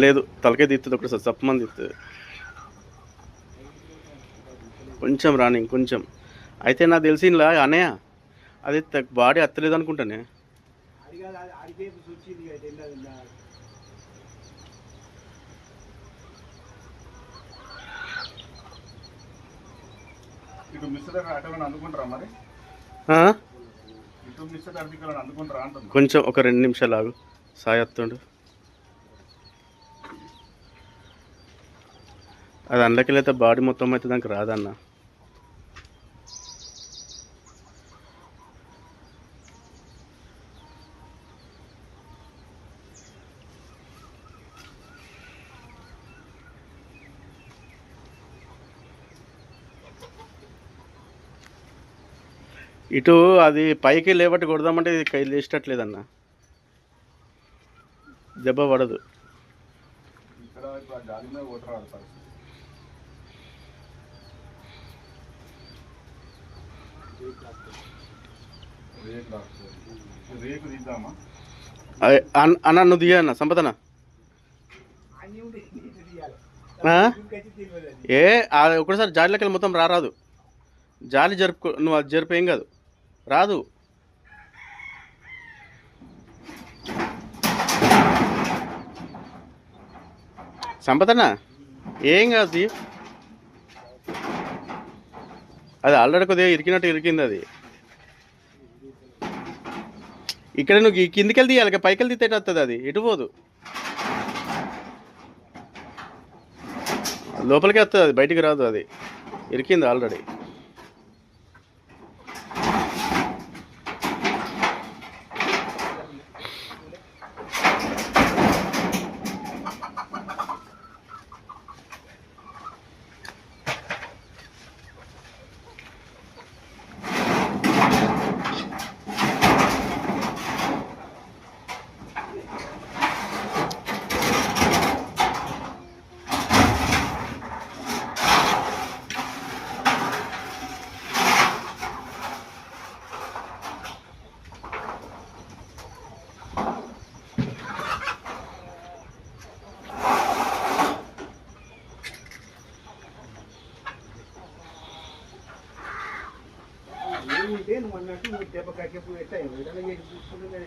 లేదు తలకే తీస్తుంది ఒకసారి చప్పమని తీస్తుంది కొంచెం రాని ఇంకొంచెం అయితే నాకు తెలిసిందిలా అన్నయ్య అది బాడీ అత్తలేదు అనుకుంటానే కొంచెం ఒక 2 నిమిషాలు ఆగు సాయి వస్తుండు అది అందులోకెళ్ళైతే బాడీ మొత్తం అయితే దానికి రాదన్న ఇటు అది పైకి లేబట్టి కొడదామంటే ఇది కై లేచేటట్లేదన్న దెబ్బ పడదు అన్న నువ్వు దిగా అన్న సంపదన అది ఒకటిసారి జాలిలోకి వెళ్ళి మొత్తం రారాదు జాలి జరుపుకో నువ్వు అది జరిపేం కాదు రాదు సంపదన ఏం కాదు అది ఆల్రెడీ కొద్దిగా ఇరికినట్టు ఇరికింది అది ఇక్కడ నువ్వు కిందికి వెళ్ళి తీయాలి పైకి వెళ్ళి తీసేట వస్తుంది అది ఎటు పోదు లోపలికి వస్తుంది అది బయటికి రాదు అది ఇరికింది ఆల్రెడీ ఉంటే నువ్వు అన్నట్టు దెబ్బ కట్టేప్పుడు ఎట్లా చూసుకుంటే